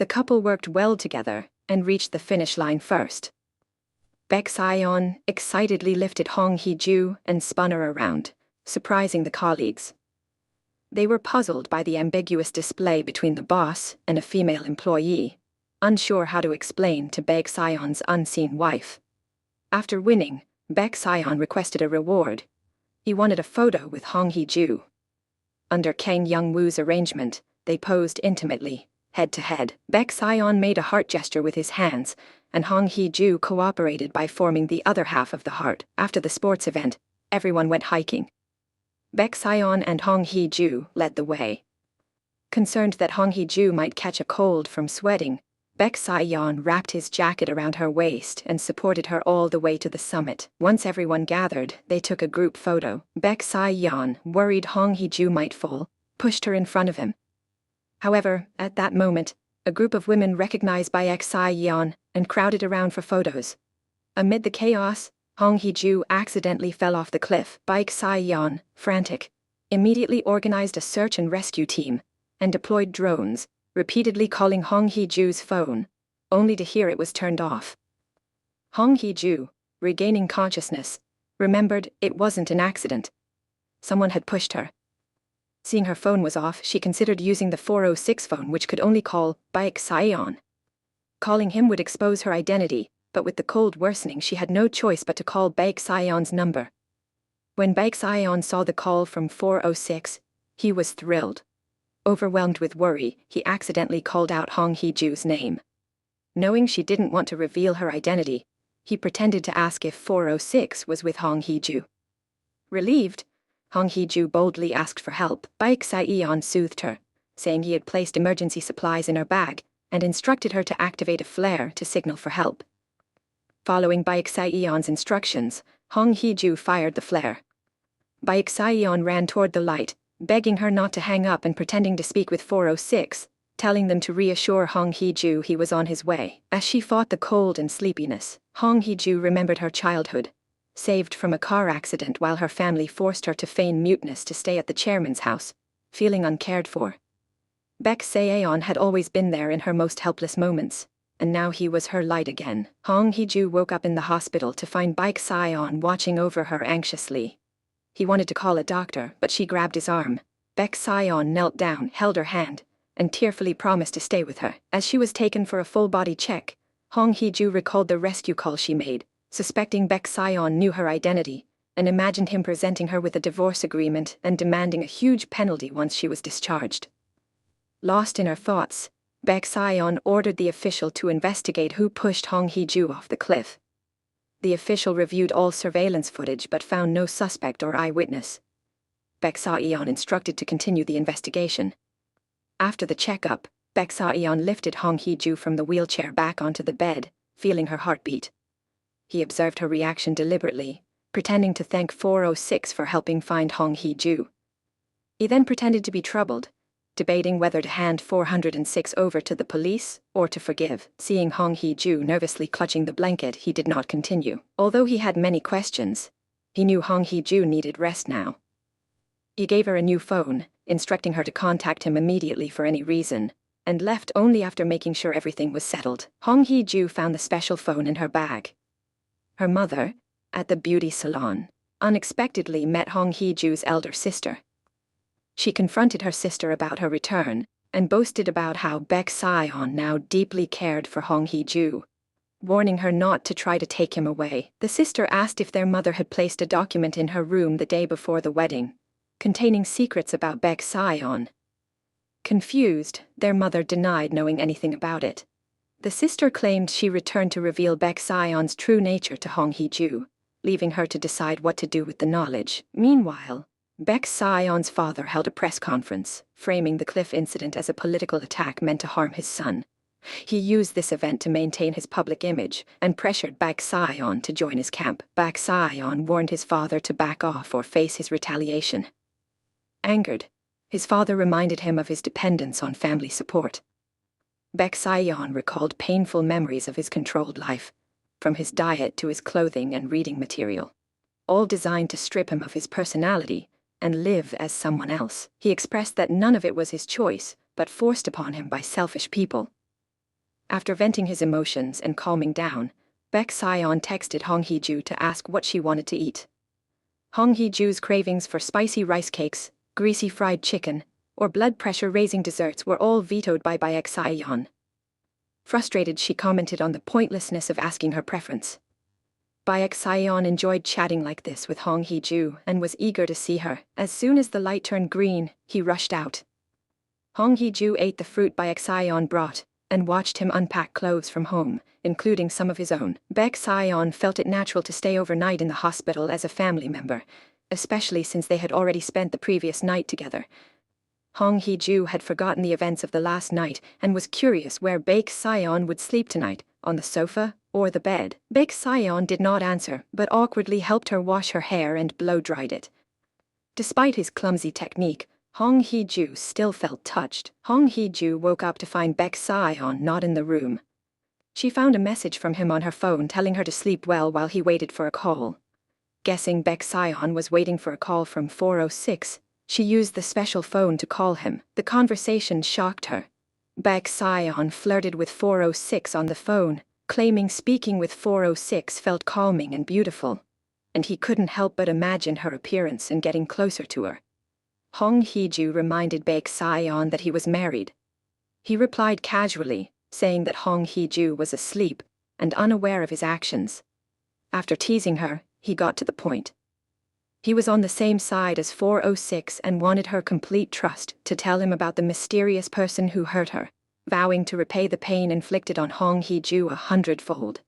The couple worked well together and reached the finish line first. Baek Sion excitedly lifted Hong Hee-ju and spun her around, surprising the colleagues. They were puzzled by the ambiguous display between the boss and a female employee, unsure how to explain to Baek Sion's unseen wife. After winning, Baek Sion requested a reward. He wanted a photo with Hong Hee-ju. Under Kang Young-woo's arrangement, they posed intimately, head-to-head. Baek Sion made a heart gesture with his hands, and Hong Hee-ju cooperated by forming the other half of the heart. After the sports event, everyone went hiking. Baek Sion and Hong Hee-ju led the way. Concerned that Hong Hee-ju might catch a cold from sweating, Baek Sion wrapped his jacket around her waist and supported her all the way to the summit. Once everyone gathered, they took a group photo. Baek Sion, worried Hong Hee-ju might fall, pushed her in front of him. However, at that moment, a group of women recognized Baek Sion and crowded around for photos. Amid the chaos, Hong Hee-ju accidentally fell off the cliff. Baek Sion, frantic, immediately organized a search and rescue team and deployed drones, repeatedly calling Hong Hee-ju's phone, only to hear it was turned off. Hong Hee-ju, regaining consciousness, remembered it wasn't an accident. Someone had pushed her. Seeing her phone was off, she considered using the 406 phone, which could only call Baek Sion. Calling him would expose her identity, but with the cold worsening she had no choice but to call Baek Sion's number. When Baek Sion saw the call from 406, he was thrilled. Overwhelmed with worry, he accidentally called out Hong Hee-ju's name. Knowing she didn't want to reveal her identity, he pretended to ask if 406 was with Hong Hee-ju. Relieved, Hong Hee-ju boldly asked for help. Baek Sion soothed her, saying he had placed emergency supplies in her bag and instructed her to activate a flare to signal for help. Following Baek Sion's instructions, Hong Hee-ju fired the flare. Baek Sion ran toward the light, begging her not to hang up and pretending to speak with 406, telling them to reassure Hong Hee-ju he was on his way. As she fought the cold and sleepiness, Hong Hee-ju remembered her childhood, saved from a car accident while her family forced her to feign muteness to stay at the chairman's house, feeling uncared for. Baek Sion had always been there in her most helpless moments, and now he was her light again. Hong Hee-ju woke up in the hospital to find Baek Sion watching over her anxiously. He wanted to call a doctor, but she grabbed his arm. Baek Sion knelt down, held her hand, and tearfully promised to stay with her. As she was taken for a full-body check, Hong Hee-ju recalled the rescue call she made, suspecting Baek Sion knew her identity, and imagined him presenting her with a divorce agreement and demanding a huge penalty once she was discharged. Lost in her thoughts, Baek Sion ordered the official to investigate who pushed Hong Hee-ju off the cliff. The official reviewed all surveillance footage but found no suspect or eyewitness. Baek Sion instructed to continue the investigation. After the checkup, Baek Sion lifted Hong Hee-ju from the wheelchair back onto the bed, feeling her heartbeat. He observed her reaction deliberately, pretending to thank 406 for helping find Hong Hee-ju. He then pretended to be troubled, debating whether to hand 406 over to the police or to forgive. Seeing Hong Hee-ju nervously clutching the blanket, he did not continue. Although he had many questions, he knew Hong Hee-ju needed rest now. He gave her a new phone, instructing her to contact him immediately for any reason, and left only after making sure everything was settled. Hong Hee-ju found the special phone in her bag. Her mother, at the beauty salon, unexpectedly met Hong Hee-ju's elder sister. She confronted her sister about her return, and boasted about how Baek Sion now deeply cared for Hong Hee-ju, warning her not to try to take him away. The sister asked if their mother had placed a document in her room the day before the wedding, containing secrets about Baek Sion. Confused, their mother denied knowing anything about it. The sister claimed she returned to reveal Baek Sion's true nature to Hong Hee-ju, leaving her to decide what to do with the knowledge. Meanwhile, Baek Sion's father held a press conference, framing the cliff incident as a political attack meant to harm his son. He used this event to maintain his public image and pressured Baek Sion to join his camp. Baek Sion warned his father to back off or face his retaliation. Angered, his father reminded him of his dependence on family support. Baek Sion recalled painful memories of his controlled life, from his diet to his clothing and reading material, all designed to strip him of his personality and live as someone else. He expressed that none of it was his choice, but forced upon him by selfish people. After venting his emotions and calming down, Baek Sion texted Hong Hee-ju to ask what she wanted to eat. Hong Hee-ju's cravings for spicy rice cakes, greasy fried chicken, or blood pressure-raising desserts were all vetoed by Baek Sion. Frustrated, she commented on the pointlessness of asking her preference. Baek Sion enjoyed chatting like this with Hong Hee-ju and was eager to see her. As soon as the light turned green, he rushed out. Hong Hee-ju ate the fruit Baek Sion brought and watched him unpack clothes from home, including some of his own. Baek Sion felt it natural to stay overnight in the hospital as a family member, especially since they had already spent the previous night together. Hong Hee-ju had forgotten the events of the last night and was curious where Baek Sion would sleep tonight, on the sofa or the bed. Baek Sion did not answer, but awkwardly helped her wash her hair and blow-dried it. Despite his clumsy technique, Hong Hee-ju still felt touched. Hong Hee-ju woke up to find Baek Sion not in the room. She found a message from him on her phone telling her to sleep well while he waited for a call. Guessing Baek Sion was waiting for a call from 406, she used the special phone to call him. The conversation shocked her. Baek Sion flirted with 406 on the phone, claiming speaking with 406 felt calming and beautiful, and he couldn't help but imagine her appearance and getting closer to her. Hong Hee-ju reminded Baek Sion that he was married. He replied casually, saying that Hong Hee-ju was asleep and unaware of his actions. After teasing her, he got to the point. He was on the same side as 406 and wanted her complete trust to tell him about the mysterious person who hurt her, vowing to repay the pain inflicted on Hong Hee-ju 100-fold.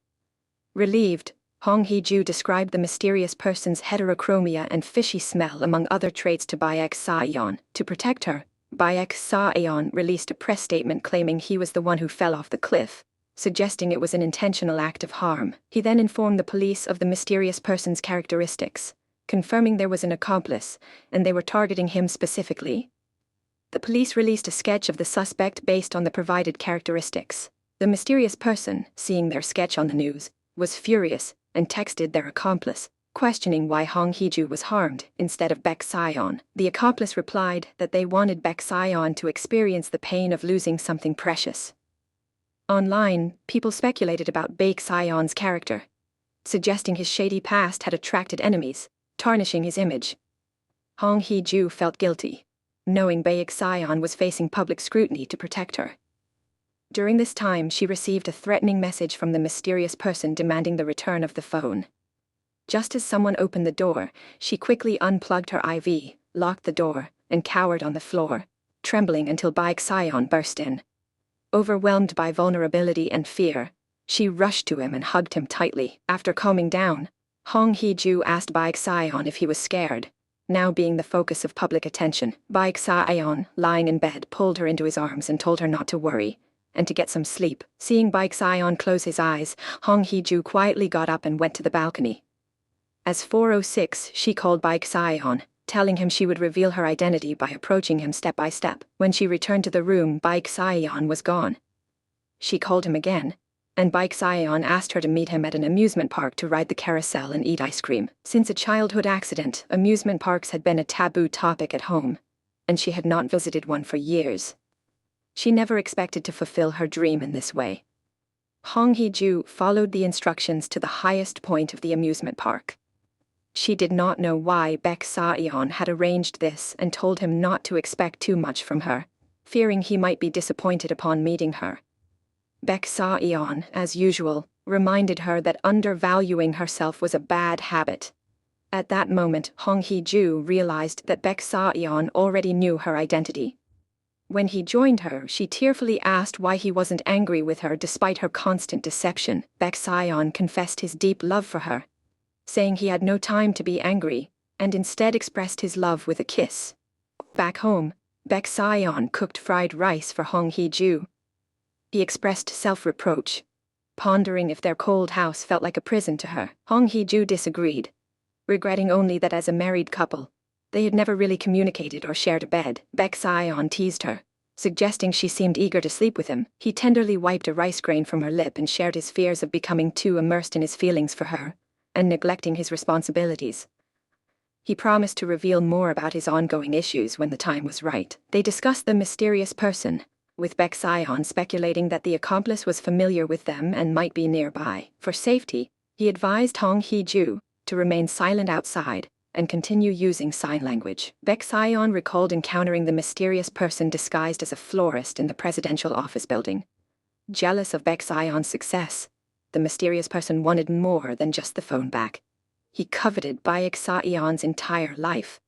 Relieved, Hong Hee-ju described the mysterious person's heterochromia and fishy smell among other traits to Baek Sion. To protect her, Baek Sion released a press statement claiming he was the one who fell off the cliff, suggesting it was an intentional act of harm. He then informed the police of the mysterious person's characteristics, confirming there was an accomplice, and they were targeting him specifically. The police released a sketch of the suspect based on the provided characteristics. The mysterious person, seeing their sketch on the news, was furious and texted their accomplice, questioning why Hong Hee-ju was harmed instead of Baek Sion. The accomplice replied that they wanted Baek Sion to experience the pain of losing something precious. Online, people speculated about Baek Sion's character, suggesting his shady past had attracted enemies, tarnishing his image. Hong Hee-ju felt guilty, knowing Baek Sion was facing public scrutiny to protect her. During this time, she received a threatening message from the mysterious person demanding the return of the phone. Just as someone opened the door, she quickly unplugged her IV, locked the door, and cowered on the floor, trembling until Baek Sion burst in. Overwhelmed by vulnerability and fear, she rushed to him and hugged him tightly. After calming down, Hong Hee-ju asked Baek Sion if he was scared. Now being the focus of public attention, Baek Sion, lying in bed, pulled her into his arms and told her not to worry, and to get some sleep. Seeing Baek Sion close his eyes, Hong Hee-ju quietly got up and went to the balcony. As 406, she called Baek Sion, telling him she would reveal her identity by approaching him step by step. When she returned to the room, Baek Sion was gone. She called him again, and Baek Sion asked her to meet him at an amusement park to ride the carousel and eat ice cream. Since a childhood accident, amusement parks had been a taboo topic at home, and she had not visited one for years. She never expected to fulfill her dream in this way. Hong Hee-ju followed the instructions to the highest point of the amusement park. She did not know why Baek Sion had arranged this and told him not to expect too much from her, fearing he might be disappointed upon meeting her. Baek Sion, as usual, reminded her that undervaluing herself was a bad habit. At that moment, Hong Hee-ju realized that Baek Sion already knew her identity. When he joined her, she tearfully asked why he wasn't angry with her despite her constant deception. Baek Sion confessed his deep love for her, saying he had no time to be angry, and instead expressed his love with a kiss. Back home, Baek Sion cooked fried rice for Hong Hee-ju. He expressed self-reproach, pondering if their cold house felt like a prison to her. Hong Hee-ju disagreed, regretting only that as a married couple, they had never really communicated or shared a bed. Baek Sion teased her, suggesting she seemed eager to sleep with him. He tenderly wiped a rice grain from her lip and shared his fears of becoming too immersed in his feelings for her, and neglecting his responsibilities. He promised to reveal more about his ongoing issues when the time was right. They discussed the mysterious person, with Baek Sion speculating that the accomplice was familiar with them and might be nearby. For safety, he advised Hong Hee-ju to remain silent outside and continue using sign language. Baek Sion recalled encountering the mysterious person disguised as a florist in the presidential office building. Jealous of Baek Sion's success, the mysterious person wanted more than just the phone back. He coveted Baek Sion's entire life.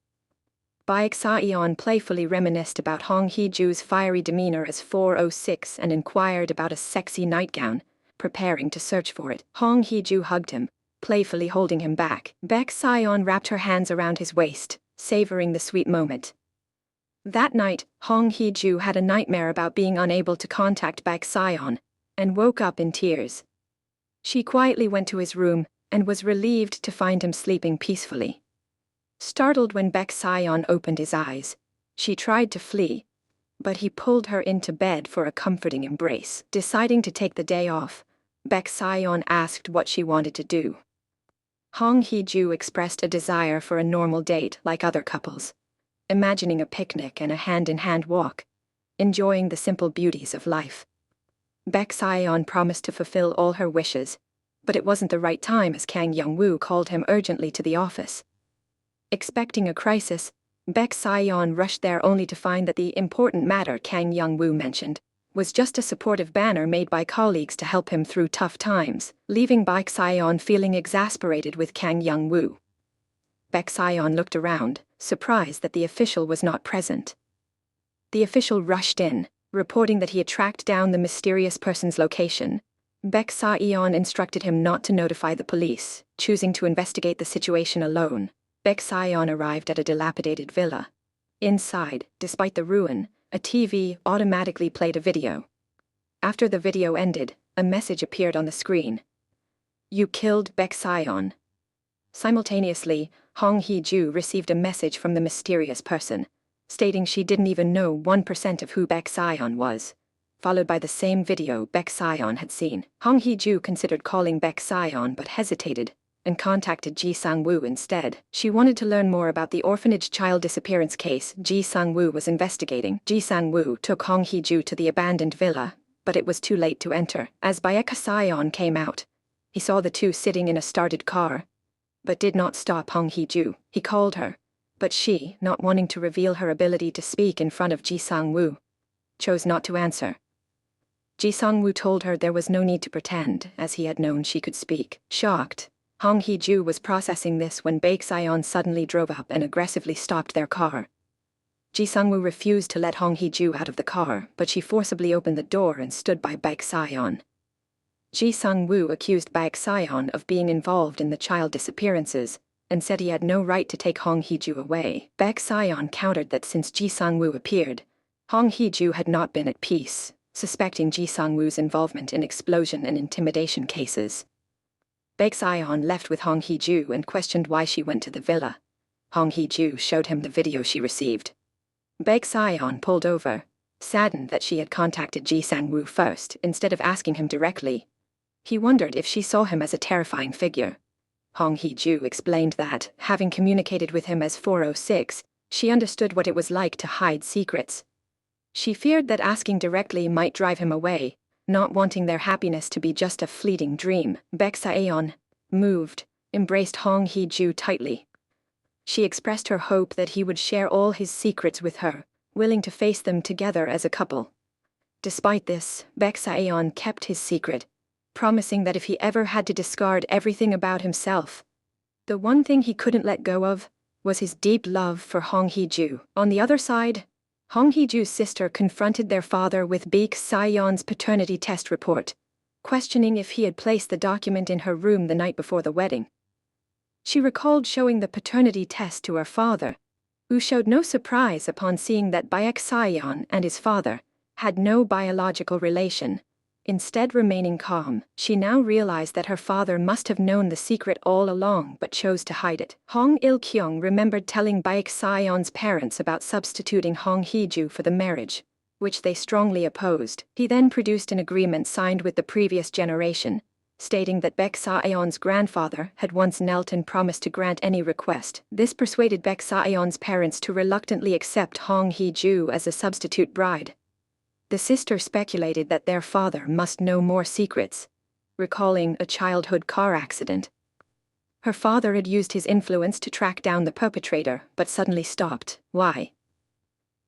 Baek Sion playfully reminisced about Hong Hee-ju's fiery demeanor as 406 and inquired about a sexy nightgown, preparing to search for it. Hong Hee-ju hugged him, playfully holding him back. Baek Sion wrapped her hands around his waist, savoring the sweet moment. That night, Hong Hee-ju had a nightmare about being unable to contact Baek Sion, and woke up in tears. She quietly went to his room, and was relieved to find him sleeping peacefully. Startled when Baek Sion opened his eyes, she tried to flee, but he pulled her into bed for a comforting embrace. Deciding to take the day off, Baek Sion asked what she wanted to do. Hong Hee-ju expressed a desire for a normal date like other couples, imagining a picnic and a hand-in-hand walk, enjoying the simple beauties of life. Baek Sion promised to fulfill all her wishes, but it wasn't the right time as Kang Young-woo called him urgently to the office. Expecting a crisis, Baek Sion rushed there only to find that the important matter Kang Young-woo mentioned was just a supportive banner made by colleagues to help him through tough times, leaving Baek Sion feeling exasperated with Kang Young-woo. Baek Sion looked around, surprised that the official was not present. The official rushed in, reporting that he had tracked down the mysterious person's location. Baek Sion instructed him not to notify the police, choosing to investigate the situation alone. Baek Sion arrived at a dilapidated villa. Inside, despite the ruin, a TV automatically played a video. After the video ended, a message appeared on the screen. "You killed Baek Sion." Simultaneously, Hong Hee-ju received a message from the mysterious person, stating she didn't even know 1% of who Baek Sion was, followed by the same video Baek Sion had seen. Hong Hee-ju considered calling Baek Sion but hesitated, and contacted Ji Sang-woo instead. She wanted to learn more about the orphanage child disappearance case Ji Sang-woo was investigating. Ji Sang-woo took Hong Hee-ju to the abandoned villa, but it was too late to enter. As Baek Sion came out, he saw the two sitting in a started car, but did not stop Hong Hee-ju. He called her, but she, not wanting to reveal her ability to speak in front of Ji Sang-woo, chose not to answer. Ji Sang-woo told her there was no need to pretend, as he had known she could speak. Shocked, Hong Hee-ju was processing this when Baek Sion suddenly drove up and aggressively stopped their car. Ji Sang-woo refused to let Hong Hee-ju out of the car, but she forcibly opened the door and stood by Baek Sion. Ji Sang-woo accused Baek Sion of being involved in the child disappearances, and said he had no right to take Hong Hee-ju away. Baek Sion countered that since Ji Sang-woo appeared, Hong Hee-ju had not been at peace, suspecting Ji Sang-woo's involvement in explosion and intimidation cases. Baek Sion left with Hong Hee-ju and questioned why she went to the villa. Hong Hee-ju showed him the video she received. Baek Sion pulled over, saddened that she had contacted Ji Sang-woo first instead of asking him directly. He wondered if she saw him as a terrifying figure. Hong Hee-ju explained that, having communicated with him as 406, she understood what it was like to hide secrets. She feared that asking directly might drive him away, not wanting their happiness to be just a fleeting dream. Baek Sion, moved, embraced Hong Hee-ju tightly. She expressed her hope that he would share all his secrets with her, willing to face them together as a couple. Despite this, Baek Sion kept his secret, promising that if he ever had to discard everything about himself, the one thing he couldn't let go of was his deep love for Hong Hee-ju. On the other side, Hong Hee-ju's sister confronted their father with Baek Sion's paternity test report, questioning if he had placed the document in her room the night before the wedding. She recalled showing the paternity test to her father, who showed no surprise upon seeing that Baek Sion and his father had no biological relation, instead remaining calm. She now realized that her father must have known the secret all along but chose to hide it. Hong Il-kyung remembered telling Baek Sion's parents about substituting Hong Hee-ju for the marriage, which they strongly opposed. He then produced an agreement signed with the previous generation, stating that Baek Sion's grandfather had once knelt and promised to grant any request. This persuaded Baek Sion's parents to reluctantly accept Hong Hee-ju as a substitute bride. The sister speculated that their father must know more secrets, recalling a childhood car accident. Her father had used his influence to track down the perpetrator, but suddenly stopped. Why?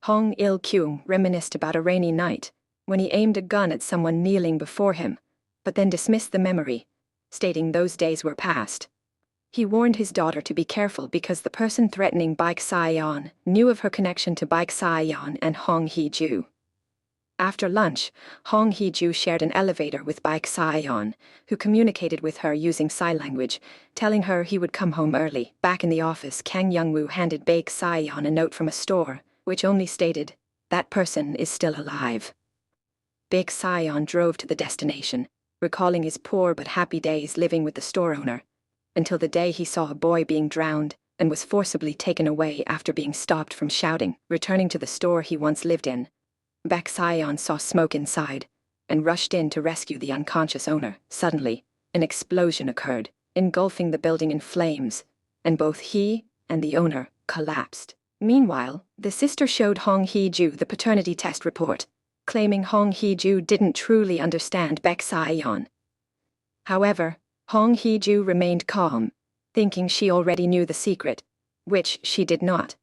Hong Il-kyung reminisced about a rainy night, when he aimed a gun at someone kneeling before him, but then dismissed the memory, stating those days were past. He warned his daughter to be careful because the person threatening Baek Sa-yeon knew of her connection to Baek Sa-yeon and Hong Hee-ju. After lunch, Hong Hee-ju shared an elevator with Baek Sa-yeon, who communicated with her using sign language, telling her he would come home early. Back in the office, Kang Young-woo handed Baek Sa-yeon a note from a store, which only stated, "That person is still alive." Baek Sa-yeon drove to the destination, recalling his poor but happy days living with the store owner, until the day he saw a boy being drowned and was forcibly taken away after being stopped from shouting. Returning to the store he once lived in, Baek Sa-yeon saw smoke inside and rushed in to rescue the unconscious owner. Suddenly, an explosion occurred, engulfing the building in flames, and both he and the owner collapsed. Meanwhile, the sister showed Hong Hee-ju the paternity test report, claiming Hong Hee-ju didn't truly understand Baek Sa-yeon. However, Hong Hee-ju remained calm, thinking she already knew the secret, which she did not.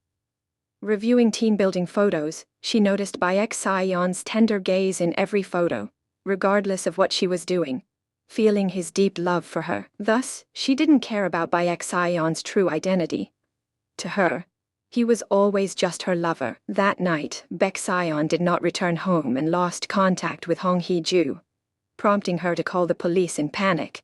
Reviewing team-building photos, she noticed Baek Sa-yeon's tender gaze in every photo, regardless of what she was doing, feeling his deep love for her. Thus, she didn't care about Baek Sa-yeon's true identity. To her, he was always just her lover. That night, Baek Sa-yeon did not return home and lost contact with Hong Hee-ju, prompting her to call the police in panic.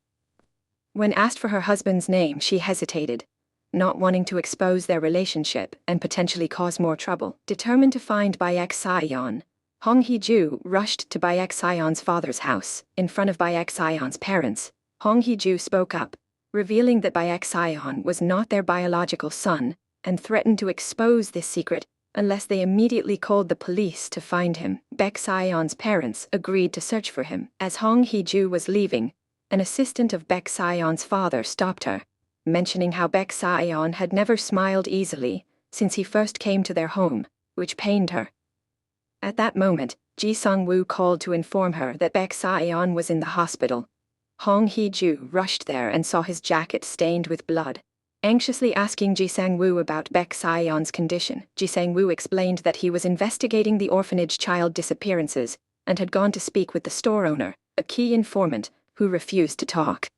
When asked for her husband's name, she hesitated, not wanting to expose their relationship and potentially cause more trouble. Determined to find Baek Sa-yeon, Hong Hee-ju rushed to Baek Sa-yeon's father's house. In front of Baek Sa-yeon's parents, Hong Hee-ju spoke up, revealing that Baek Sa-yeon was not their biological son, and threatened to expose this secret unless they immediately called the police to find him. Baek Sa-yeon's parents agreed to search for him. As Hong Hee-ju was leaving, an assistant of Baek Sa-yeon's father stopped her, mentioning how Baek Sa-yeon had never smiled easily since he first came to their home, which pained her. At that moment, Ji Sung-woo called to inform her that Baek Sa-yeon was in the hospital. Hong Hee-ju rushed there and saw his jacket stained with blood. Anxiously asking Ji Sang-woo about Baek Sa-yeon's condition, Ji Sang-woo explained that he was investigating the orphanage child disappearances and had gone to speak with the store owner, a key informant, who refused to talk.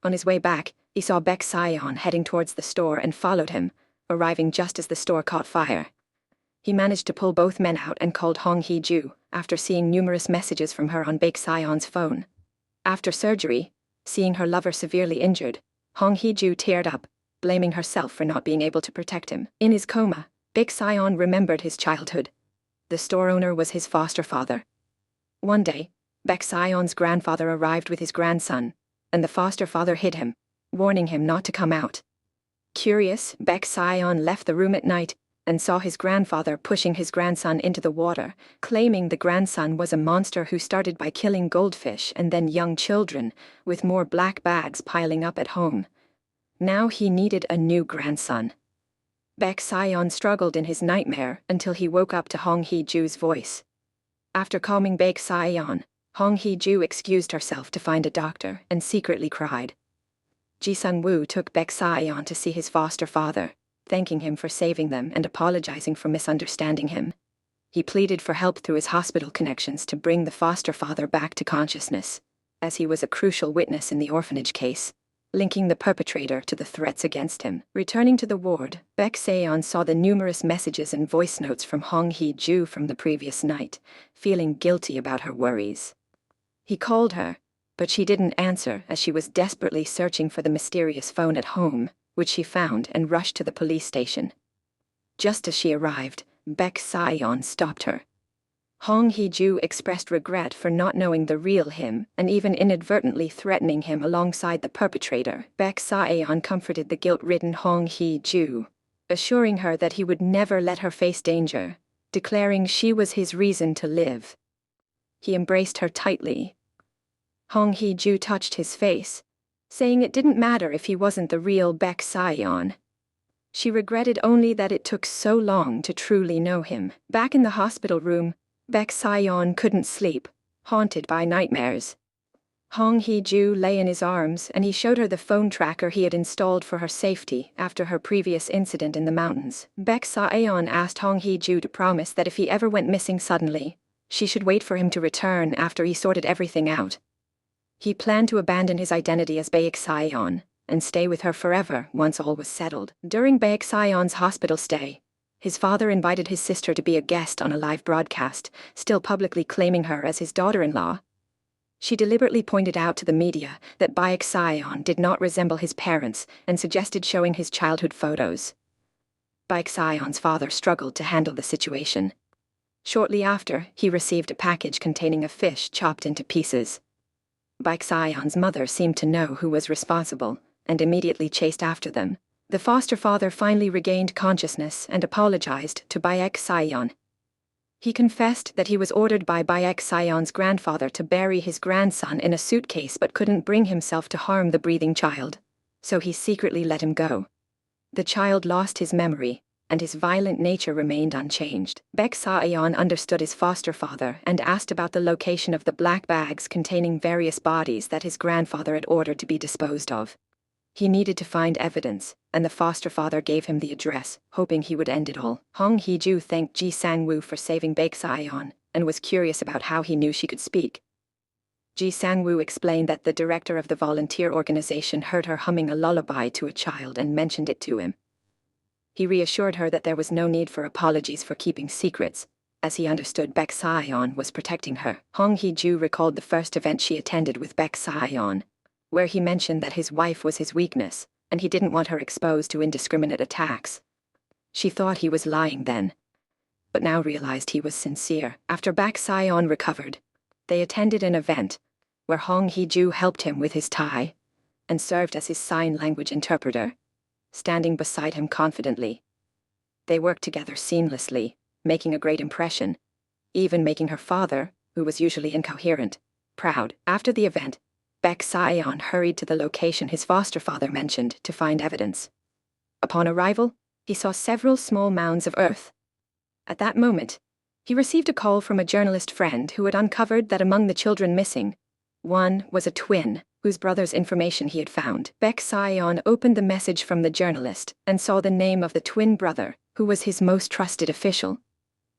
On his way back, he saw Baek Sa-yeon heading towards the store and followed him, arriving just as the store caught fire. He managed to pull both men out and called Hong Hee-ju, after seeing numerous messages from her on Baek Sa-yeon's phone. After surgery, seeing her lover severely injured, Hong Hee-ju teared up, blaming herself for not being able to protect him. In his coma, Baek Sa-yeon remembered his childhood. The store owner was his foster father. One day, Baek Sa-yeon's grandfather arrived with his grandson, and the foster father hid him, warning him not to come out. Curious, Baek Sa-yeon left the room at night and saw his grandfather pushing his grandson into the water, claiming the grandson was a monster who started by killing goldfish and then young children, with more black bags piling up at home. Now he needed a new grandson. Baek Sa-yeon struggled in his nightmare until he woke up to Hong Hee-ju's voice. After calming Baek Sa-yeon, Hong Hee-ju excused herself to find a doctor and secretly cried. Ji Sung-woo took Baek Sa-yeon to see his foster father, thanking him for saving them and apologizing for misunderstanding him. He pleaded for help through his hospital connections to bring the foster father back to consciousness, as he was a crucial witness in the orphanage case, linking the perpetrator to the threats against him. Returning to the ward, Baek Sa-yeon saw the numerous messages and voice notes from Hong Hee-ju from the previous night, feeling guilty about her worries. He called her, but she didn't answer as she was desperately searching for the mysterious phone at home, which she found and rushed to the police station. Just as she arrived, Baek Sa-yeon stopped her. Hong Hee-ju expressed regret for not knowing the real him and even inadvertently threatening him alongside the perpetrator. Baek Sa-yeon comforted the guilt-ridden Hong Hee-ju, assuring her that he would never let her face danger, declaring she was his reason to live. He embraced her tightly. Hong Hee-ju touched his face, saying it didn't matter if he wasn't the real Baek Sa-yeon. She regretted only that it took so long to truly know him. Back in the hospital room, Baek Sion couldn't sleep, haunted by nightmares. Hong Hee-ju lay in his arms and he showed her the phone tracker he had installed for her safety after her previous incident in the mountains. Baek Sion asked Hong Hee-ju to promise that if he ever went missing suddenly, she should wait for him to return after he sorted everything out. He planned to abandon his identity as Baek Sion and stay with her forever once all was settled. During Baek Sion's hospital stay, his father invited his sister to be a guest on a live broadcast, still publicly claiming her as his daughter-in-law. She deliberately pointed out to the media that Baek Sion did not resemble his parents and suggested showing his childhood photos. Baek Sion's father struggled to handle the situation. Shortly after, he received a package containing a fish chopped into pieces. Baek Sion's mother seemed to know who was responsible and immediately chased after them. The foster father finally regained consciousness and apologized to Baek Sion. He confessed that he was ordered by Baek Sion's grandfather to bury his grandson in a suitcase but couldn't bring himself to harm the breathing child, so he secretly let him go. The child lost his memory, and his violent nature remained unchanged. Baek Sion understood his foster father and asked about the location of the black bags containing various bodies that his grandfather had ordered to be disposed of. He needed to find evidence, and the foster father gave him the address, hoping he would end it all. Hong Hee-ju thanked Ji Sang-woo for saving Baek Sion, and was curious about how he knew she could speak. Ji Sang-woo explained that the director of the volunteer organization heard her humming a lullaby to a child and mentioned it to him. He reassured her that there was no need for apologies for keeping secrets, as he understood Baek Sion was protecting her. Hong Hee-ju recalled the first event she attended with Baek Sion, where he mentioned that his wife was his weakness, and he didn't want her exposed to indiscriminate attacks. She thought he was lying then, but now realized he was sincere. After Baek Sion recovered, they attended an event where Hong Hee-ju helped him with his tie and served as his sign language interpreter, standing beside him confidently. They worked together seamlessly, making a great impression, even making her father, who was usually incoherent, proud. After the event, Baek Sion hurried to the location his foster father mentioned to find evidence. Upon arrival, he saw several small mounds of earth. At that moment, he received a call from a journalist friend who had uncovered that among the children missing, one was a twin, whose brother's information he had found. Baek Sion opened the message from the journalist and saw the name of the twin brother, who was his most trusted official.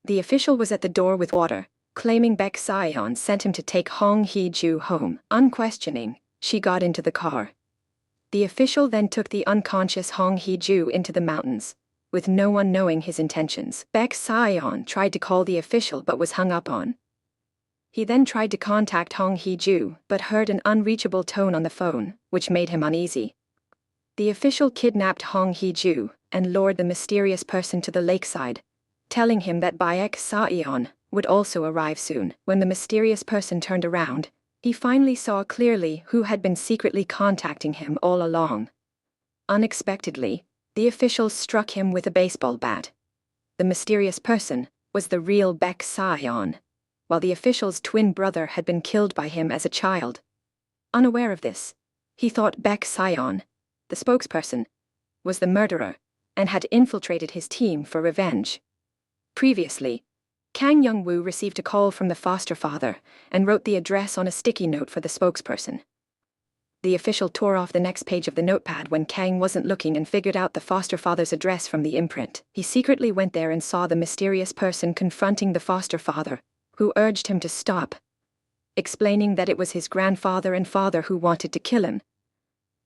The official was at the door with water, claiming Baek Sion sent him to take Hong Hee-ju home. Unquestioning, she got into the car. The official then took the unconscious Hong Hee-ju into the mountains, with no one knowing his intentions. Baek Sion tried to call the official but was hung up on. He then tried to contact Hong Hee-ju but heard an unreachable tone on the phone, which made him uneasy. The official kidnapped Hong Hee-ju and lured the mysterious person to the lakeside, telling him that Baek Sion would also arrive soon. When the mysterious person turned around, he finally saw clearly who had been secretly contacting him all along. Unexpectedly, the official struck him with a baseball bat. The mysterious person was the real Baek Sion, while the official's twin brother had been killed by him as a child. Unaware of this, he thought Baek Sion, the spokesperson, was the murderer and had infiltrated his team for revenge. Previously, Kang Young-woo received a call from the foster father and wrote the address on a sticky note for the spokesperson. The official tore off the next page of the notepad when Kang wasn't looking and figured out the foster father's address from the imprint. He secretly went there and saw the mysterious person confronting the foster father, who urged him to stop, explaining that it was his grandfather and father who wanted to kill him.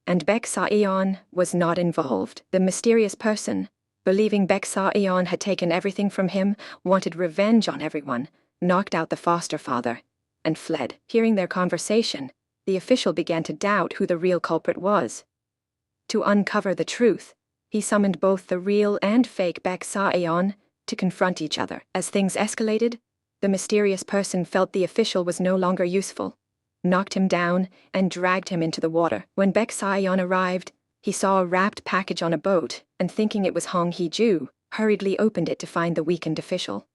And Baek Sion was not involved. The mysterious person, believing Baek Sion had taken everything from him, wanted revenge on everyone, knocked out the foster father, and fled. Hearing their conversation, the official began to doubt who the real culprit was. To uncover the truth, he summoned both the real and fake Baek Sion to confront each other. As things escalated, the mysterious person felt the official was no longer useful, knocked him down, and dragged him into the water. When Baek Sion arrived, he saw a wrapped package on a boat, and thinking it was Hong Hee-ju, hurriedly opened it to find the weakened official.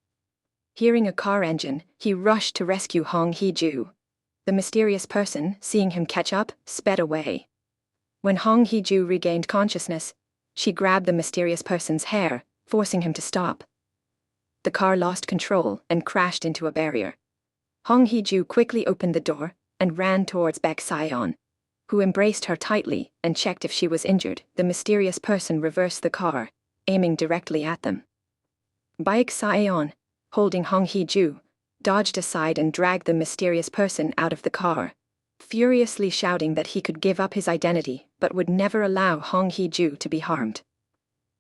Hearing a car engine, he rushed to rescue Hong Hee-ju. The mysterious person, seeing him catch up, sped away. When Hong Hee-ju regained consciousness, she grabbed the mysterious person's hair, forcing him to stop. The car lost control and crashed into a barrier. Hong Hee-ju quickly opened the door and ran towards Baek Sion, who embraced her tightly and checked if she was injured. The mysterious person reversed the car, aiming directly at them. Baek Sion, holding Hong Hee-ju, dodged aside and dragged the mysterious person out of the car, furiously shouting that he could give up his identity but would never allow Hong Hee-ju to be harmed.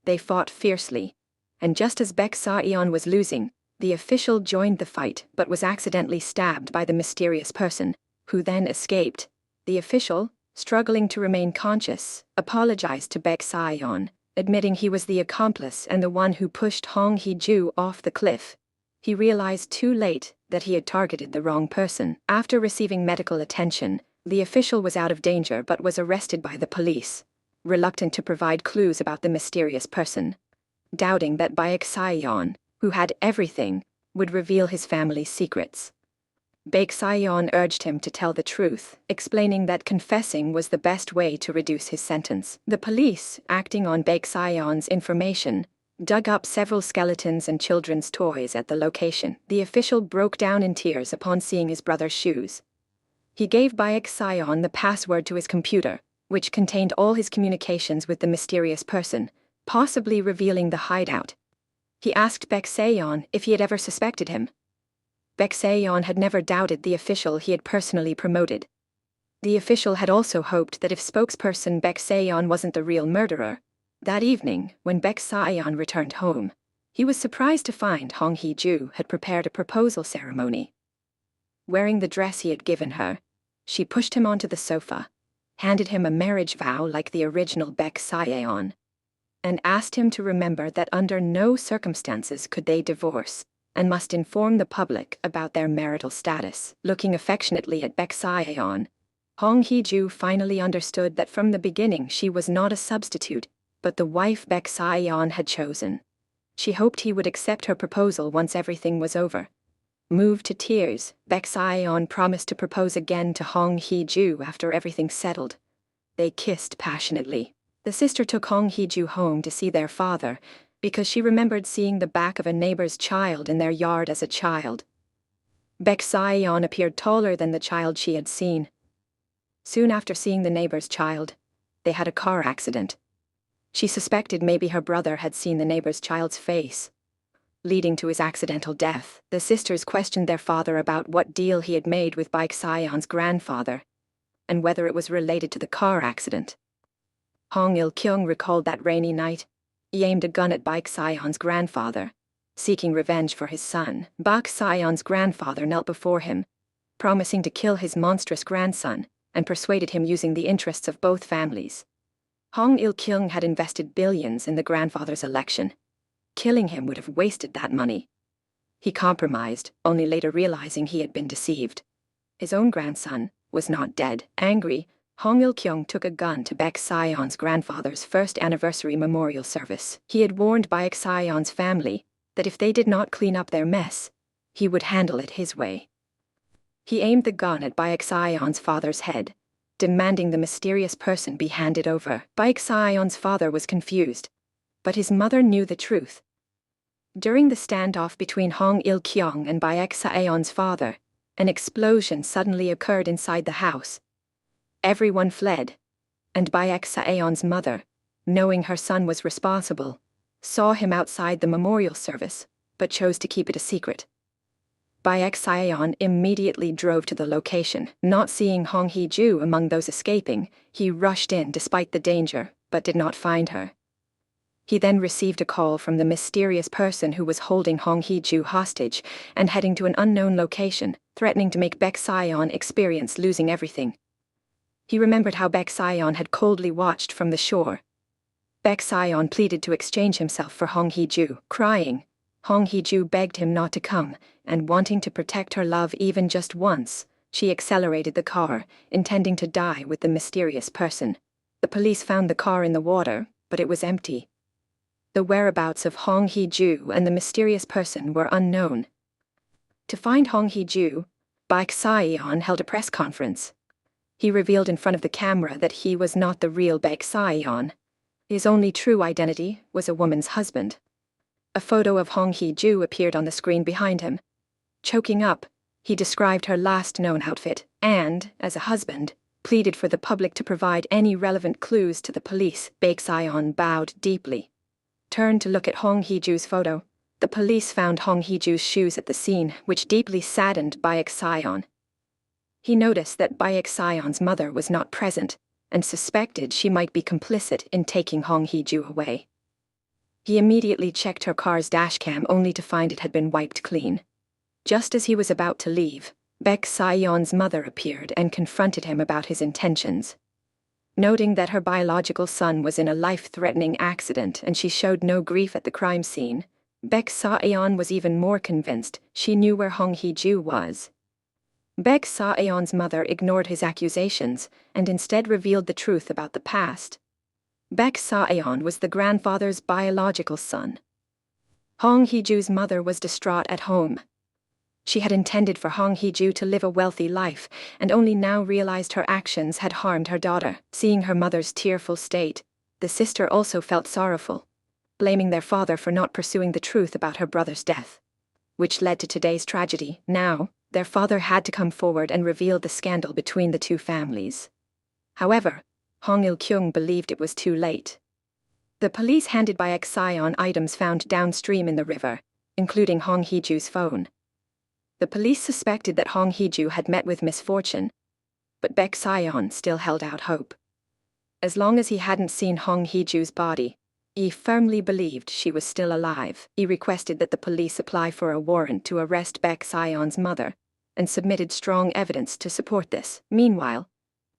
They fought fiercely, and just as Baek Sion was losing, the official joined the fight but was accidentally stabbed by the mysterious person, who then escaped. The official, struggling to remain conscious, apologized to Baek Sion, admitting he was the accomplice and the one who pushed Hong Hee-ju off the cliff. He realized too late that he had targeted the wrong person. After receiving medical attention, the official was out of danger but was arrested by the police, reluctant to provide clues about the mysterious person, doubting that Baek Sion, who had everything, would reveal his family's secrets. Baek Sion urged him to tell the truth, explaining that confessing was the best way to reduce his sentence. The police, acting on Baek Sion's information, dug up several skeletons and children's toys at the location. The official broke down in tears upon seeing his brother's shoes. He gave Baek Sion the password to his computer, which contained all his communications with the mysterious person, possibly revealing the hideout. He asked Baek Sion if he had ever suspected him. Baek Sion had never doubted the official he had personally promoted. The official had also hoped that if spokesperson Baek Sion wasn't the real murderer. That evening, when Baek Sion returned home, he was surprised to find Hong Hee-ju had prepared a proposal ceremony. Wearing the dress he had given her, she pushed him onto the sofa, handed him a marriage vow like the original Baek Sion, and asked him to remember that under no circumstances could they divorce, and must inform the public about their marital status. Looking affectionately at Baek Sion, Hong Hee-ju finally understood that from the beginning she was not a substitute, but the wife Baek Sion had chosen. She hoped he would accept her proposal once everything was over. Moved to tears, Baek Sion promised to propose again to Hong Hee-ju after everything settled. They kissed passionately. The sister took Hong Hee-ju home to see their father, because she remembered seeing the back of a neighbor's child in their yard as a child. Baek Sion appeared taller than the child she had seen. Soon after seeing the neighbor's child, they had a car accident. She suspected maybe her brother had seen the neighbor's child's face, leading to his accidental death. The sisters questioned their father about what deal he had made with Baek Sion's grandfather, and whether it was related to the car accident. Hong Il-kyung recalled that rainy night. He aimed a gun at Baek Sion's grandfather, seeking revenge for his son. Baek Sion's grandfather knelt before him, promising to kill his monstrous grandson, and persuaded him using the interests of both families. Hong Il-kyung had invested billions in the grandfather's election. Killing him would have wasted that money. He compromised, only later realizing he had been deceived. His own grandson was not dead. Angry, Hong Il-kyung took a gun to Baek Sion's grandfather's first anniversary memorial service. He had warned Baek Sion's family that if they did not clean up their mess, he would handle it his way. He aimed the gun at Baek Sion's father's head, demanding the mysterious person be handed over. Baek Sion's father was confused, but his mother knew the truth. During the standoff between Hong Il-kyung and Baek Sion's father, an explosion suddenly occurred inside the house. Everyone fled, and Baek Sion's mother, knowing her son was responsible, saw him outside the memorial service, but chose to keep it a secret. Baek Sion immediately drove to the location. Not seeing Hong Hee-ju among those escaping, he rushed in despite the danger, but did not find her. He then received a call from the mysterious person who was holding Hong Hee-ju hostage and heading to an unknown location, threatening to make Baek Sion experience losing everything. He remembered how Baek Sion had coldly watched from the shore. Baek Sion pleaded to exchange himself for Hong Hee-ju. Crying, Hong Hee-ju begged him not to come, and wanting to protect her love even just once, she accelerated the car, intending to die with the mysterious person. The police found the car in the water, but it was empty. The whereabouts of Hong Hee-ju and the mysterious person were unknown. To find Hong Hee-ju, Baek Sion held a press conference. He revealed in front of the camera that he was not the real Baek Sion. His only true identity was a woman's husband. A photo of Hong Hee-ju appeared on the screen behind him. Choking up, he described her last known outfit and, as a husband, pleaded for the public to provide any relevant clues to the police. Baek Sion bowed deeply. Turned to look at Hong Hee-ju's photo. The police found Hong Hee-ju's shoes at the scene, which deeply saddened Baek Sion. He noticed that Baek Sion's mother was not present, and suspected she might be complicit in taking Hong Hee-ju away. He immediately checked her car's dashcam only to find it had been wiped clean. Just as he was about to leave, Baek Sion's mother appeared and confronted him about his intentions. Noting that her biological son was in a life-threatening accident and she showed no grief at the crime scene, Baek Sion was even more convinced she knew where Hong Hee-ju was. Baek Sion's mother ignored his accusations and instead revealed the truth about the past. Baek Sion was the grandfather's biological son. Hong Hee-ju's mother was distraught at home. She had intended for Hong Hee-ju to live a wealthy life, and only now realized her actions had harmed her daughter. Seeing her mother's tearful state, the sister also felt sorrowful, blaming their father for not pursuing the truth about her brother's death, which led to today's tragedy. Now, their father had to come forward and reveal the scandal between the two families. However, Hong Il-kyung believed it was too late. The police handed Baek Sion items found downstream in the river, including Hong Hee-ju's phone. The police suspected that Hong Hee-ju had met with misfortune, but Baek Sion still held out hope. As long as he hadn't seen Hong Hee-ju's body, he firmly believed she was still alive. He requested that the police apply for a warrant to arrest Baek Sion's mother, and submitted strong evidence to support this. Meanwhile,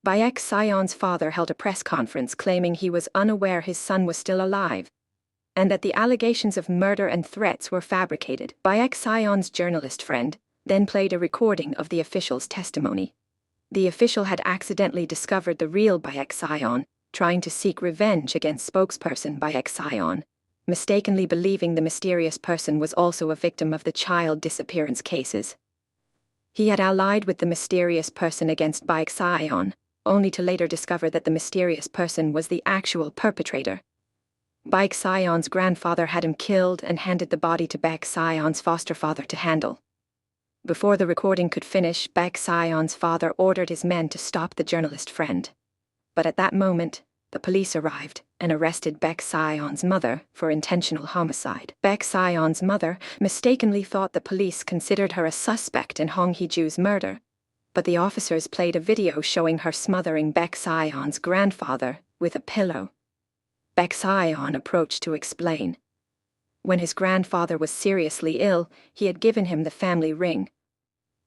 Baek Sion's father held a press conference claiming he was unaware his son was still alive, and that the allegations of murder and threats were fabricated. Baek Sion's journalist friend then played a recording of the official's testimony. The official had accidentally discovered the real Baek Sion, trying to seek revenge against spokesperson Baek Sion, mistakenly believing the mysterious person was also a victim of the child disappearance cases. He had allied with the mysterious person against Baek Sion, only to later discover that the mysterious person was the actual perpetrator. Baek Sion's grandfather had him killed and handed the body to Baek Sion's foster father to handle. Before the recording could finish, Baek Sion's father ordered his men to stop the journalist friend. But at that moment, the police arrived and arrested Baek Sion's mother for intentional homicide. Baek Sion's mother mistakenly thought the police considered her a suspect in Hong Hee-ju's murder, but the officers played a video showing her smothering Baek Sion's grandfather with a pillow. Baek Sion approached to explain. When his grandfather was seriously ill, he had given him the family ring.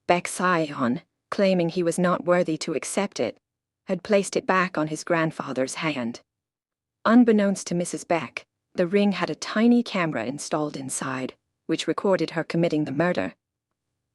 Baek Sion, claiming he was not worthy to accept it, had placed it back on his grandfather's hand. Unbeknownst to Mrs. Baek, the ring had a tiny camera installed inside, which recorded her committing the murder.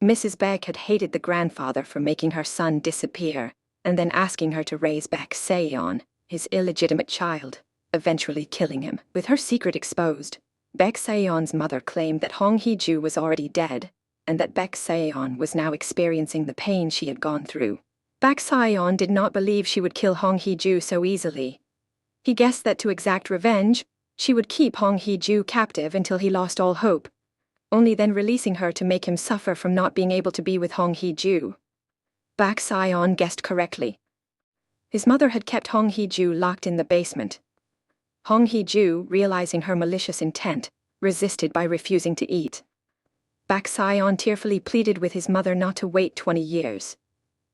Mrs. Baek had hated the grandfather for making her son disappear, and then asking her to raise Baek Sion, his illegitimate child, eventually killing him. With her secret exposed, Baek Sion's mother claimed that Hong Hee-ju was already dead, and that Baek Sion was now experiencing the pain she had gone through. Baek Sion did not believe she would kill Hong Hee-ju so easily. He guessed that to exact revenge, she would keep Hong Hee-ju captive until he lost all hope, only then releasing her to make him suffer from not being able to be with Hong Hee-ju. Baek Sion guessed correctly. His mother had kept Hong Hee-ju locked in the basement. Hong Hee-ju, realizing her malicious intent, resisted by refusing to eat. Baek Sion tearfully pleaded with his mother not to wait 20 years.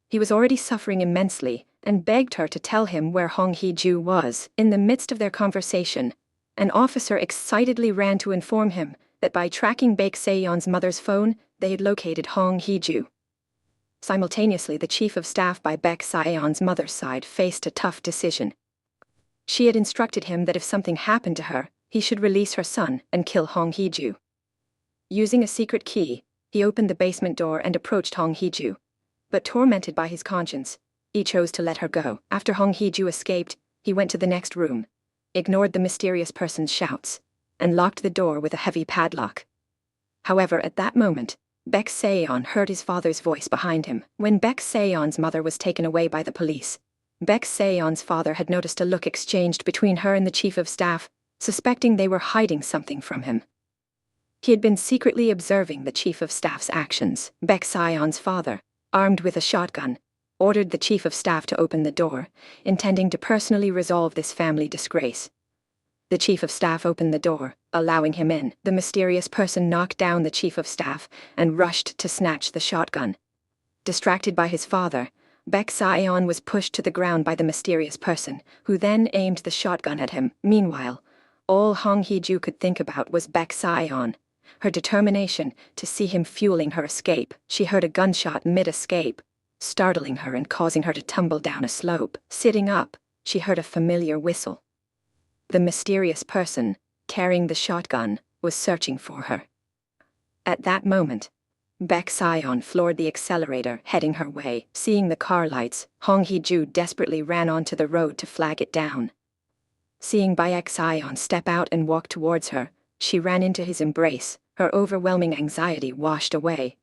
He was already suffering immensely and begged her to tell him where Hong Hee-ju was. In the midst of their conversation, an officer excitedly ran to inform him that by tracking Baek Sion's mother's phone, they had located Hong Hee-ju. Simultaneously, the chief of staff by Baek Sion's mother's side faced a tough decision. She had instructed him that if something happened to her, he should release her son and kill Hong Hee-ju. Using a secret key, he opened the basement door and approached Hong Hee-ju. But tormented by his conscience, he chose to let her go. After Hong Hee-ju escaped, he went to the next room, ignored the mysterious person's shouts, and locked the door with a heavy padlock. However, at that moment, Baek Sion heard his father's voice behind him. When Baek Sion's mother was taken away by the police, Baek Sion's father had noticed a look exchanged between her and the chief of staff, suspecting they were hiding something from him. He had been secretly observing the chief of staff's actions. Baek Sion's father, armed with a shotgun, ordered the chief of staff to open the door, intending to personally resolve this family disgrace. The chief of staff opened the door, allowing him in. The mysterious person knocked down the chief of staff and rushed to snatch the shotgun. Distracted by his father, Baek Sion was pushed to the ground by the mysterious person, who then aimed the shotgun at him. Meanwhile, all Hong Hee-ju could think about was Baek Sion, her determination to see him fueling her escape. She heard a gunshot mid-escape, startling her and causing her to tumble down a slope. Sitting up, she heard a familiar whistle. The mysterious person, carrying the shotgun, was searching for her. At that moment, Baek Sion floored the accelerator, heading her way. Seeing the car lights, Hong Hee-ju desperately ran onto the road to flag it down. Seeing Baek Sion step out and walk towards her, she ran into his embrace, her overwhelming anxiety washed away.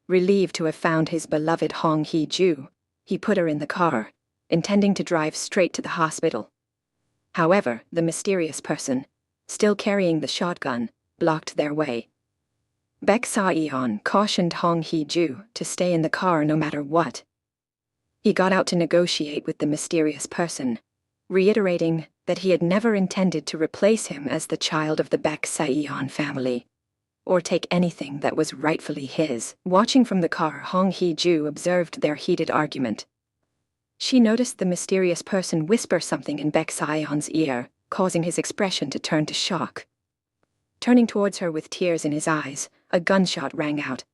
Relieved to have found his beloved Hong Hee-ju, he put her in the car, intending to drive straight to the hospital. However, the mysterious person, still carrying the shotgun, blocked their way. Baek Sion cautioned Hong Hee-ju to stay in the car no matter what. He got out to negotiate with the mysterious person, reiterating that he had never intended to replace him as the child of the Baek Sion family, or take anything that was rightfully his. Watching from the car, Hong Hee-ju observed their heated argument. She noticed the mysterious person whisper something in Baek Sion's ear, causing his expression to turn to shock. Turning towards her with tears in his eyes, a gunshot rang out.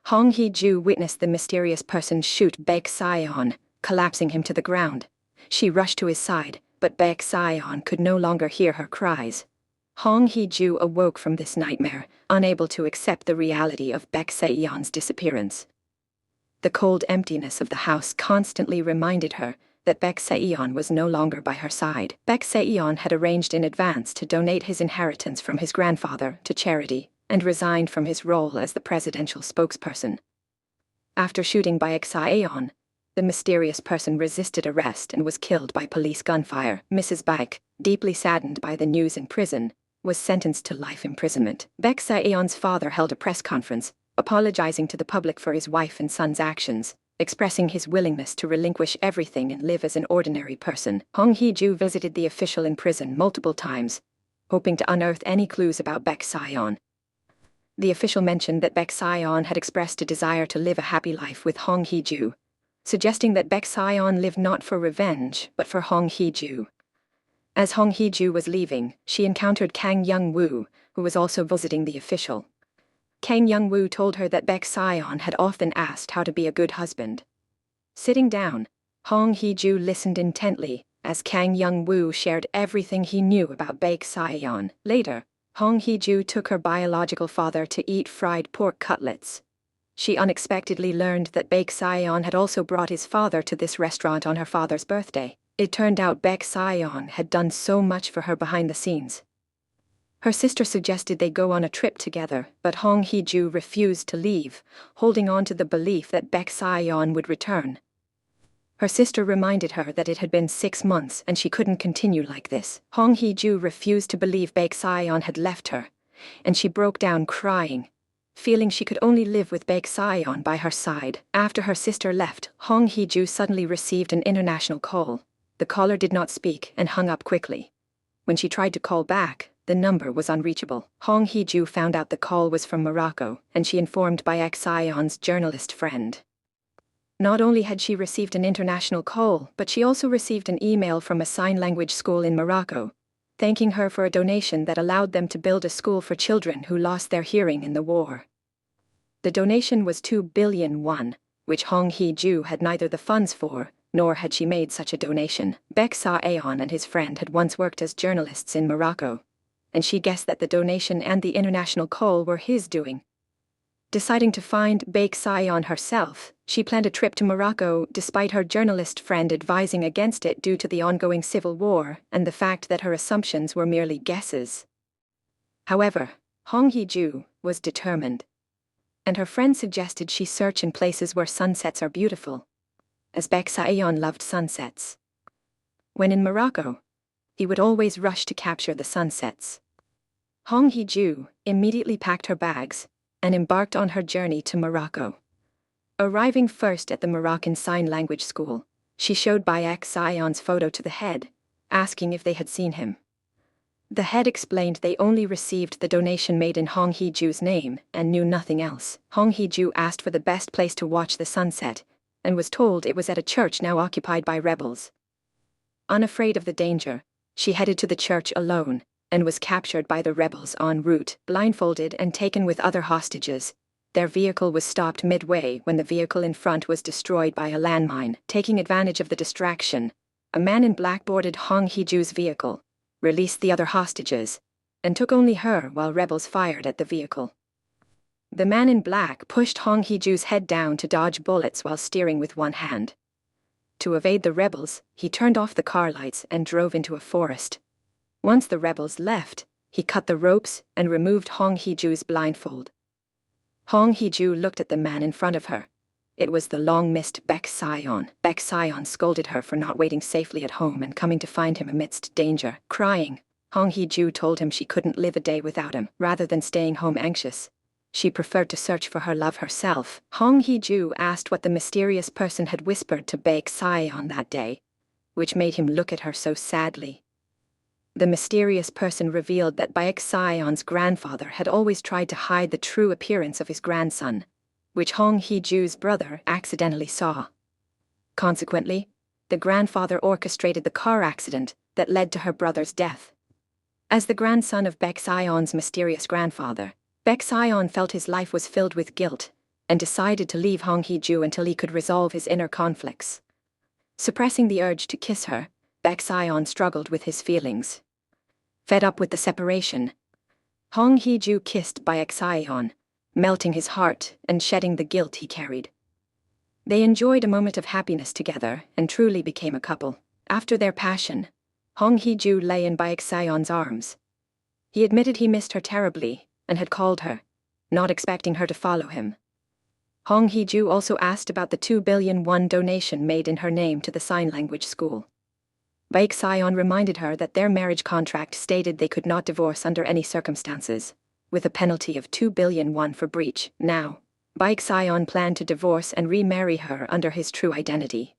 Hong Hee-ju witnessed the mysterious person shoot Baek Sion, collapsing him to the ground. She rushed to his side, but Baek Sion could no longer hear her cries. Hong Hee-ju awoke from this nightmare, unable to accept the reality of Baek Sion's disappearance. The cold emptiness of the house constantly reminded her that Baek Sion was no longer by her side. Baek Sion had arranged in advance to donate his inheritance from his grandfather to charity, and resigned from his role as the presidential spokesperson. After shooting Baek Sion, the mysterious person resisted arrest and was killed by police gunfire. Mrs. Baek, deeply saddened by the news in prison, was sentenced to life imprisonment. Baek Sion's father held a press conference, apologizing to the public for his wife and son's actions, expressing his willingness to relinquish everything and live as an ordinary person. Hong Hee-ju visited the official in prison multiple times, hoping to unearth any clues about Baek Sion. The official mentioned that Baek Sion had expressed a desire to live a happy life with Hong Hee-ju, suggesting that Baek Sion lived not for revenge, but for Hong Hee-ju. As Hong Hee-ju was leaving, she encountered Kang Young-woo, who was also visiting the official. Kang Young-woo told her that Baek Sion had often asked how to be a good husband. Sitting down, Hong Hee-ju listened intently as Kang Young-woo shared everything he knew about Baek Sion. Later, Hong Hee-ju took her biological father to eat fried pork cutlets. She unexpectedly learned that Baek Sion had also brought his father to this restaurant on her father's birthday. It turned out Baek Sion had done so much for her behind the scenes. Her sister suggested they go on a trip together, but Hong Hee-ju refused to leave, holding on to the belief that Baek Sion would return. Her sister reminded her that it had been 6 months and she couldn't continue like this. Hong Hee-ju refused to believe Baek Sion had left her, and she broke down crying, feeling she could only live with Baek Sion by her side. After her sister left, Hong Hee-ju suddenly received an international call. The caller did not speak and hung up quickly. When she tried to call back, the number was unreachable. Hong Hee-ju found out the call was from Morocco, and she informed Baek Sion's journalist friend. Not only had she received an international call, but she also received an email from a sign language school in Morocco, thanking her for a donation that allowed them to build a school for children who lost their hearing in the war. The donation was 2 billion won, which Hong Hee-ju had neither the funds for, nor had she made such a donation. Baek Sion and his friend had once worked as journalists in Morocco, and she guessed that the donation and the international call were his doing. Deciding to find Baek Sion herself, she planned a trip to Morocco despite her journalist friend advising against it due to the ongoing civil war and the fact that her assumptions were merely guesses. However, Hong Hee-ju was determined, and her friend suggested she search in places where sunsets are beautiful, as Baek Sion loved sunsets. When in Morocco, he would always rush to capture the sunsets. Hong Hee-ju immediately packed her bags and embarked on her journey to Morocco. Arriving first at the Moroccan Sign Language School, she showed Baek Sion's photo to the head, asking if they had seen him. The head explained they only received the donation made in Hong Hee-ju's name and knew nothing else. Hong Hee-ju asked for the best place to watch the sunset, and was told it was at a church now occupied by rebels. Unafraid of the danger, she headed to the church alone, and was captured by the rebels en route, blindfolded and taken with other hostages. Their vehicle was stopped midway when the vehicle in front was destroyed by a landmine. Taking advantage of the distraction, a man in black boarded Hong Hee-ju's vehicle, released the other hostages, and took only her while rebels fired at the vehicle. The man in black pushed Hong Hee-ju's head down to dodge bullets while steering with one hand. To evade the rebels, he turned off the car lights and drove into a forest. Once the rebels left, he cut the ropes and removed Hong Hee-ju's blindfold. Hong Hee-ju looked at the man in front of her. It was the long-missed Baek Sion. Baek Sion scolded her for not waiting safely at home and coming to find him amidst danger. Crying, Hong Hee-ju told him she couldn't live a day without him. Rather than staying home anxious, she preferred to search for her love herself. Hong Hee-ju asked what the mysterious person had whispered to Baek Sion that day, which made him look at her so sadly. The mysterious person revealed that Baek Sion's grandfather had always tried to hide the true appearance of his grandson, which Hong Hee-ju's brother accidentally saw. Consequently, the grandfather orchestrated the car accident that led to her brother's death. As the grandson of Baek Sion's mysterious grandfather, Baek Sion felt his life was filled with guilt and decided to leave Hong Hee-ju until he could resolve his inner conflicts. Suppressing the urge to kiss her, Baek Sion struggled with his feelings. Fed up with the separation, Hong Hee-ju kissed Baek Sion, melting his heart and shedding the guilt he carried. They enjoyed a moment of happiness together and truly became a couple. After their passion, Hong Hee-ju lay in Baek Sion's arms. He admitted he missed her terribly and had called her, not expecting her to follow him. Hong Hee-ju also asked about the 2 billion won donation made in her name to the sign language school. Baek Sion reminded her that their marriage contract stated they could not divorce under any circumstances, with a penalty of 2 billion won for breach. Now, Baek Sion planned to divorce and remarry her under his true identity.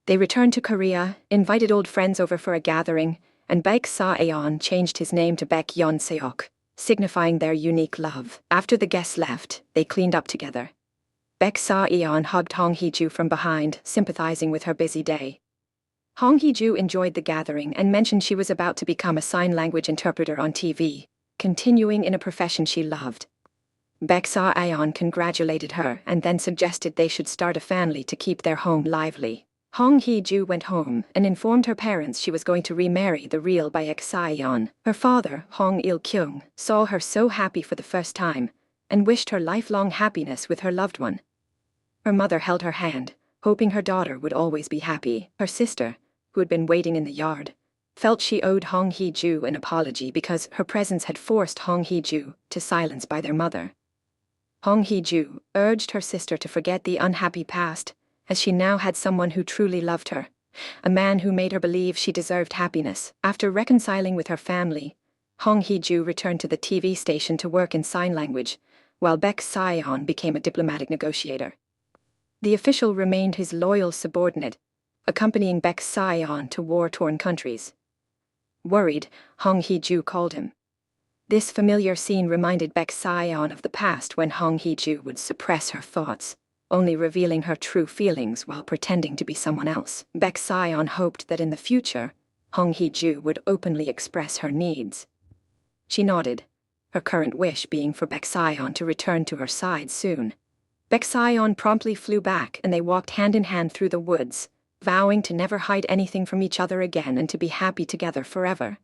They returned to Korea, invited old friends over for a gathering, and Baek Sion changed his name to Baek Yeon-seok, signifying their unique love. After the guests left, they cleaned up together. Baek Sion hugged Hong Hee-ju from behind, sympathizing with her busy day. Hong Hee-ju enjoyed the gathering and mentioned she was about to become a sign language interpreter on TV, continuing in a profession she loved. Baek Sion congratulated her and then suggested they should start a family to keep their home lively. Hong Hee-ju went home and informed her parents she was going to remarry the real Baek Sion. Her father, Hong Il-kyung, saw her so happy for the first time and wished her lifelong happiness with her loved one. Her mother held her hand, hoping her daughter would always be happy. Her sister, who had been waiting in the yard, felt she owed Hong Hee-ju an apology because her presence had forced Hong Hee-ju to silence by their mother. Hong Hee-ju urged her sister to forget the unhappy past, as she now had someone who truly loved her, a man who made her believe she deserved happiness. After reconciling with her family, Hong Hee-ju returned to the TV station to work in sign language, while Baek Sion became a diplomatic negotiator. The official remained his loyal subordinate, accompanying Baek Sion to war-torn countries. Worried, Hong Hee-ju called him. This familiar scene reminded Baek Sion of the past when Hong Hee-ju would suppress her thoughts, only revealing her true feelings while pretending to be someone else. Baek Sion hoped that in the future, Hong Hee-ju would openly express her needs. She nodded, her current wish being for Baek Sion to return to her side soon. Baek Sion promptly flew back and they walked hand in hand through the woods, vowing to never hide anything from each other again and to be happy together forever.